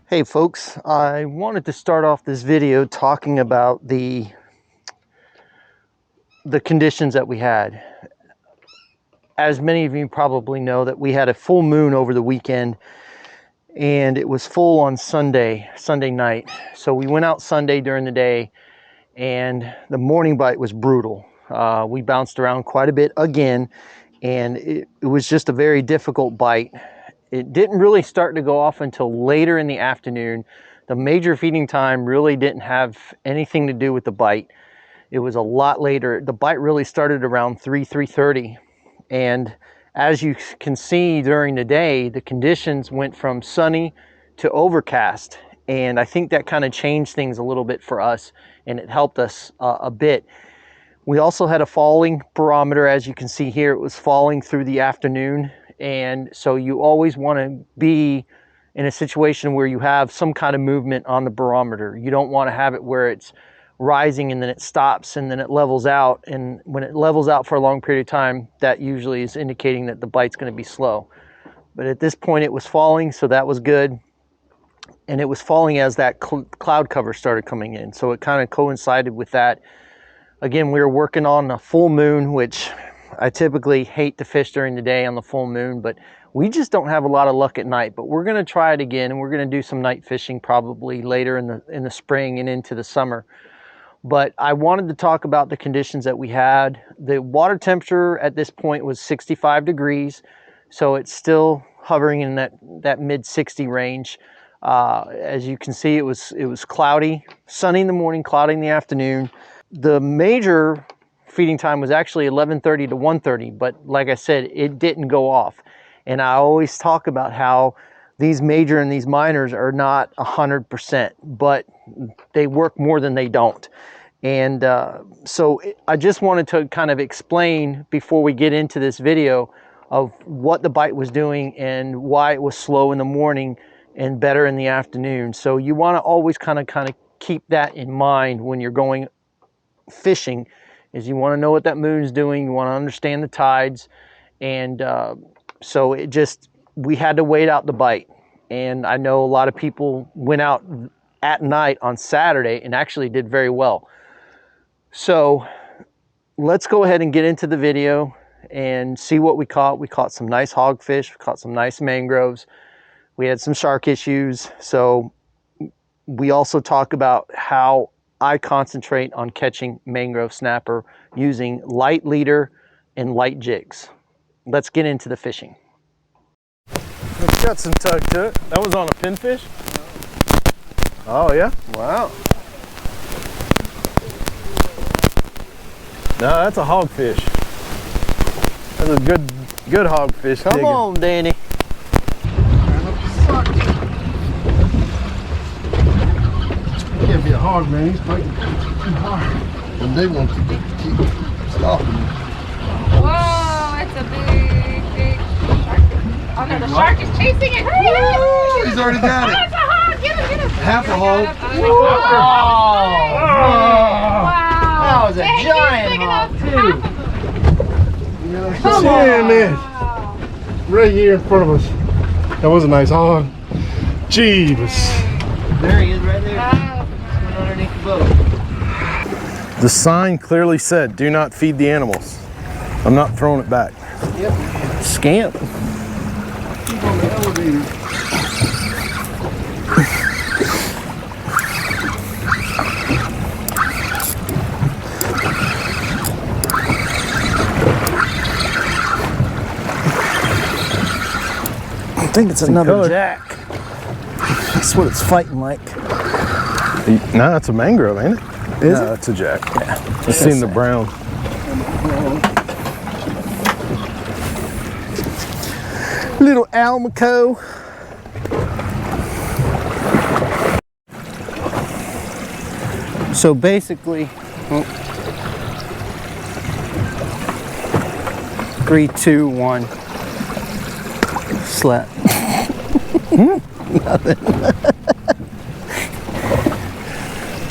Hey folks, I wanted to start off this video talking about the conditions that we had. As many of you probably know, that we had a full moon over the weekend, and it was full on Sunday night. So we went out Sunday during the day, and the morning bite was brutal. We bounced around quite a bit again, and it was just a very difficult bite. It didn't really start to go off until later in the afternoon. The major feeding time really didn't have anything to do with the bite. It was a lot later. The bite really started around 3:30. And as you can see during the day, the conditions went from sunny to overcast. And I think that kind of changed things a little bit for us, and it helped us a bit. We also had a falling barometer. As you can see here, it was falling through the afternoon. And so you always want to be in a situation where you have some kind of movement on the barometer. You don't want to have it where it's rising and then it stops and then it levels out. And when it levels out for a long period of time, that usually is indicating that the bite's going to be slow. But at this point it was falling, so that was good. And it was falling as that cloud cover started coming in. So it kind of coincided with that. Again, we were working on a full moon, which I typically hate to fish during the day on the full moon, but we just don't have a lot of luck at night. But we're going to try it again, and we're going to do some night fishing probably later in the spring and into the summer. But I wanted to talk about the conditions that we had. The water temperature at this point was 65 degrees, so it's still hovering in that mid 60 range. As you can see, it was cloudy, sunny in the morning, cloudy in the afternoon. The major feeding time was actually 11:30 to 1:30, but like I said, it didn't go off. And I always talk about how these major and these minors are not 100%, but they work more than they don't. And so I just wanted to kind of explain before we get into this video of what the bite was doing and why it was slow in the morning and better in the afternoon. So you want to always kind of keep that in mind when you're going fishing. Is you want to know what that moon's doing, you want to understand the tides. And so we had to wait out the bite. And I know a lot of people went out at night on Saturday and actually did very well. So let's go ahead and get into the video and see what we caught. We caught some nice hogfish, we caught some nice mangroves, we had some shark issues. So we also talk about how I concentrate on catching mangrove snapper using light leader and light jigs. Let's get into the fishing. It's got some tug to it. That was on a pinfish? Oh yeah? Wow. No, that's a hogfish. That's a good hogfish. Come on, Danny. Can't be a hog, man. He's fighting too hard. And they want to keep stopping him. Whoa, it's a big shark. Oh no, the shark is chasing it. Hurry, hurry. He's already got Oh, it. it's a hog. Get him, get him. Half a hog. Wow. That was a giant hog, too. Come on, man. Right here in front of us. That was a nice hog. Jeebus. There he is right there. Went underneath the boat. The sign clearly said, do not feed the animals. I'm not throwing it back. Yep. Scamp. He's on the elevator. I think it's another color. jack. That's what it's fighting like. No, it's a mangrove, ain't it? Is no, it? it's a jack. Yeah. I've seen the brown. Little almaco. So basically, 3, 2, 1. Slap. Nothing.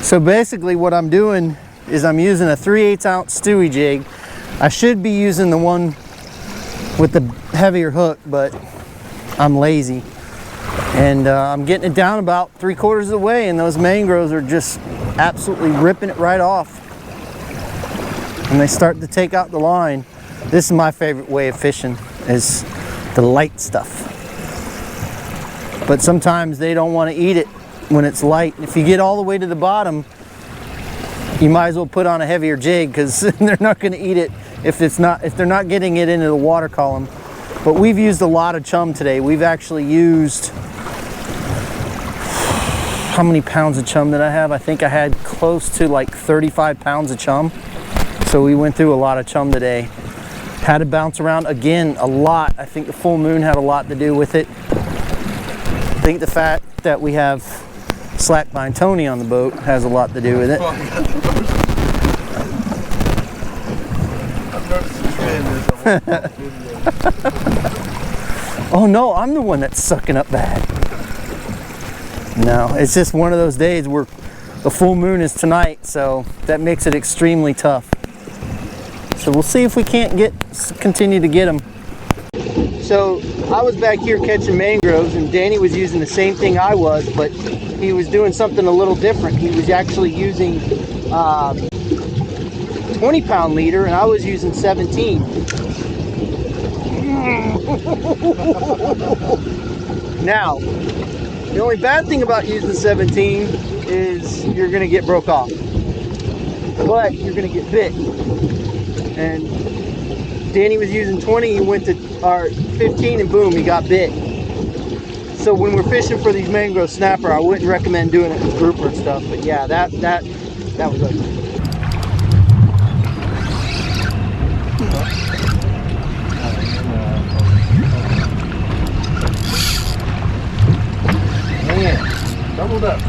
So basically what I'm doing is I'm using a 3/8 ounce Stewie jig. I should be using the one with the heavier hook, but I'm lazy. And I'm getting it down about 3/4 of the way, and those mangroves are just absolutely ripping it right off. And they start to take out the line. This is my favorite way of fishing, is the light stuff. But sometimes they don't want to eat it when it's light. If you get all the way to the bottom, you might as well put on a heavier jig, because they're not going to eat it if they're not getting it into the water column. But we've used a lot of chum today. We've actually used, how many pounds of chum did I have? I think I had close to like 35 pounds of chum. So we went through a lot of chum today. Had to bounce around again a lot. I think the full moon had a lot to do with it. I think the fact that we have Slackline Tony on the boat has a lot to do with it. Oh no, I'm the one that's sucking up bad. No, it's just one of those days where the full moon is tonight, so that makes it extremely tough. So we'll see if we can't continue to get them. So I was back here catching mangroves, and Danny was using the same thing I was, but he was doing something a little different. He was actually using 20-pound leader, and I was using 17. Now, the only bad thing about using 17 is you're going to get broke off, but you're going to get bit. And Danny was using 20, he went to 15, and boom, he got bit. So when we're fishing for these mangrove snapper, I wouldn't recommend doing it with grouper and stuff. But yeah, that was ugly. Man, doubled up.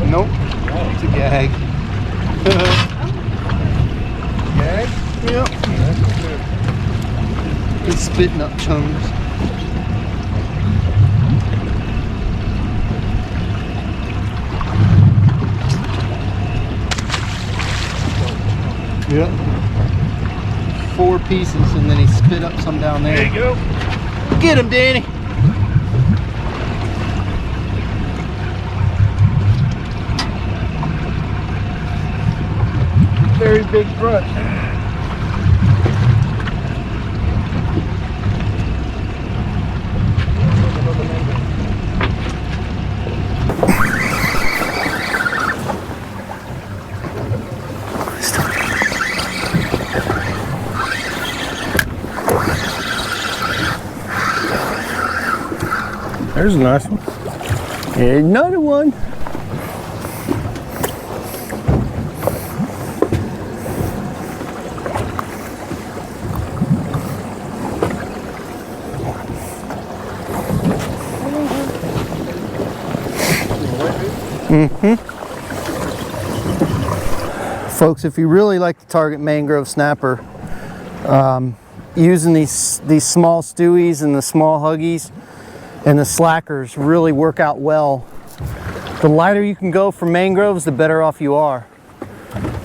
Nope, it's a gag. Gag? Yep. He's spitting up chunks. Yep. 4 pieces, and then he spit up some down there. There you go. Get him, Danny. Very big brush. There's a nice one. Another one. Folks, if you really like to target mangrove snapper, using these small stewies and the small huggies and the slackers really work out well. The lighter you can go for mangroves, the better off you are.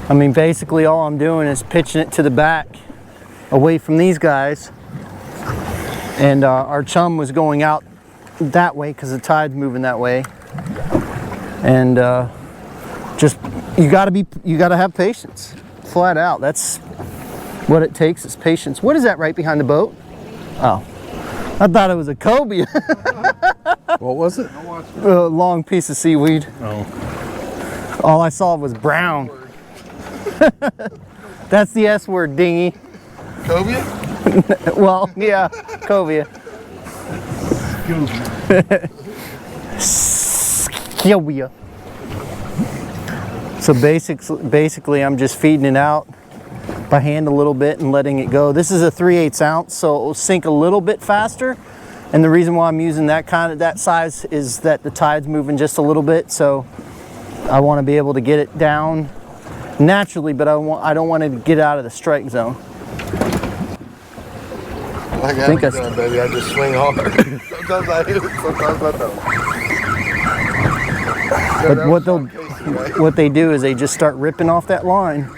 I mean, basically all I'm doing is pitching it to the back away from these guys, and our chum was going out that way because the tide's moving that way. And just you gotta have patience, flat out. That's what it takes, is patience. What is that right behind the boat? Oh, I thought it was a cobia. What was it? A long piece of seaweed. Oh. All I saw was brown. That's the S word, dingy. Cobia? Well, yeah, cobia. Cobia. So basically I'm just feeding it out by hand a little bit and letting it go. This is a 3/8 ounce, so it will sink a little bit faster. And the reason why I'm using that size is that the tide's moving just a little bit, so I want to be able to get it down naturally, but I don't want to get out of the strike zone. Like I think haven't done, baby. I just swing hard. Sometimes I hit it, sometimes I don't. But what they do is they just start ripping off that line,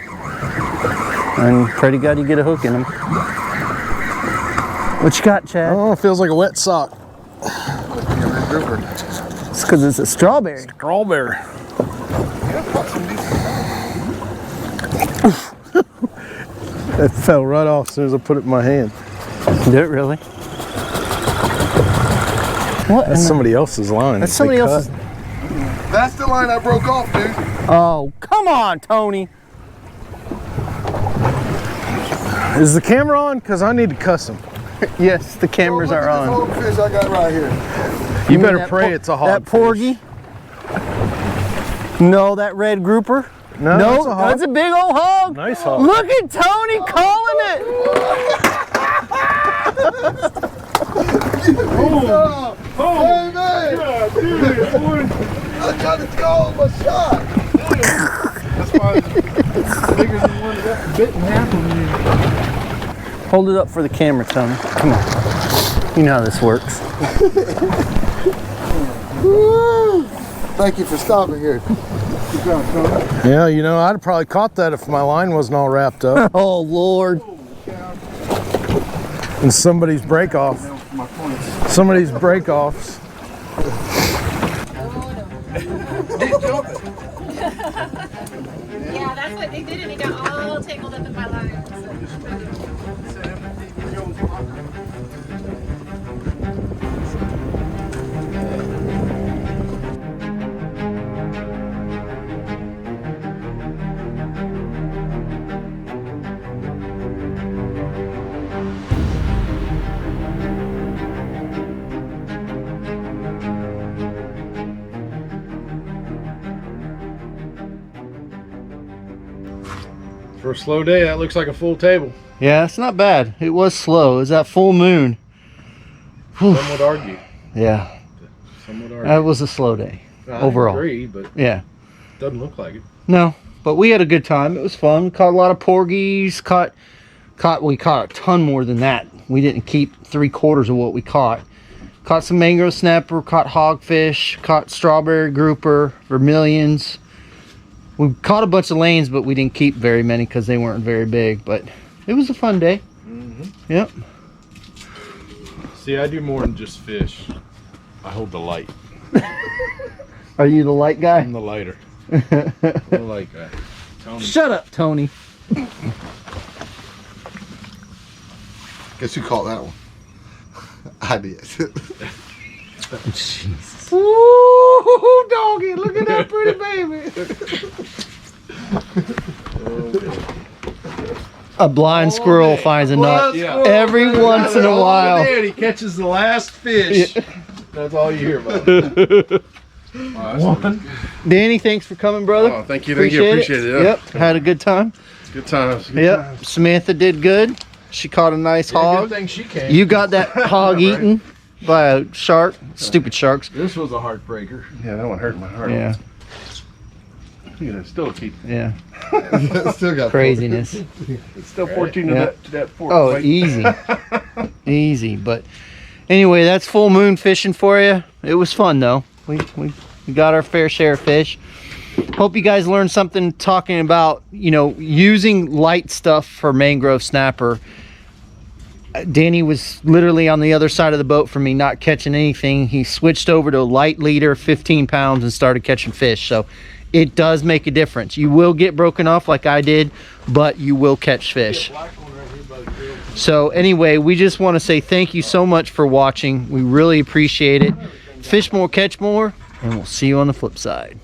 and pray to God you get a hook in them. What you got, Chad? Oh, it feels like a wet sock. It's because it's a strawberry. Strawberry. That fell right off as soon as I put it in my hand. Did it really? What? That's somebody else's line. That's somebody else's. That's the line I broke off, dude. Oh, come on, Tony. Is the camera on? Because I need to cuss him. Yes, the cameras are on. Look at this hogfish I got right here. You better pray it's a hogfish. That porgy? No, that red grouper? No, No, that's that's a big old hog. nice hog. Look at Tony calling it. Hey, man. I tried to call my shot. That's probably bigger than one that got bit in half of me. Hold it up for the camera, Tony. Come on. You know how this works. Thank you for stopping here. Good job, Tony. Yeah, you know, I'd have probably caught that if my line wasn't all wrapped up. Oh, Lord. And somebody's break off. Somebody's break offs. Yeah, that's what they did, and they got all tangled up in my line. For a slow day, that looks like a full table. Yeah, it's not bad. It was slow. It was that full moon. Some would argue. Yeah, Some would argue. that was a slow day overall. I agree, but Yeah. it doesn't look like it. No, but we had a good time. It was fun. We caught a lot of porgies. We caught a ton more than that. We didn't keep 3/4 of what we caught. Caught some mangrove snapper, caught hogfish, caught strawberry grouper, vermilions. We caught a bunch of lanes, but we didn't keep very many because they weren't very big. But it was a fun day. Yep. See, I do more than just fish. I hold the light. Are you the light guy? I'm the lighter. I'm the light guy. Tony. Shut up, Tony. Guess who caught that one? I did. Jesus. Ooh, doggy, look at that pretty baby. A blind squirrel finds a nut every once in a while. And he catches the last fish. That's all you hear about. One. Danny, thanks for coming, brother. Oh, thank you. Appreciate it. Yeah. Yep, had a good time. Good times. Yep, Samantha did good. She caught a nice hog. Good thing she came. You got that hog eaten by a shark. Stupid sharks. This was a heartbreaker. Yeah, that one hurt my heart. Yeah, You know, still keep. yeah. Still got Craziness. It's still 14 Yeah. to that fork. Oh, right? easy. Easy. But anyway, that's full moon fishing for you. It was fun, though. We got our fair share of fish. Hope you guys learned something talking about, you know, using light stuff for mangrove snapper. Danny was literally on the other side of the boat from me, not catching anything. He switched over to a light leader, 15 pounds, and started catching fish. So it does make a difference. You will get broken off like I did, but you will catch fish. So anyway, we just want to say thank you so much for watching. We really appreciate it. Fish more, catch more, and we'll see you on the flip side.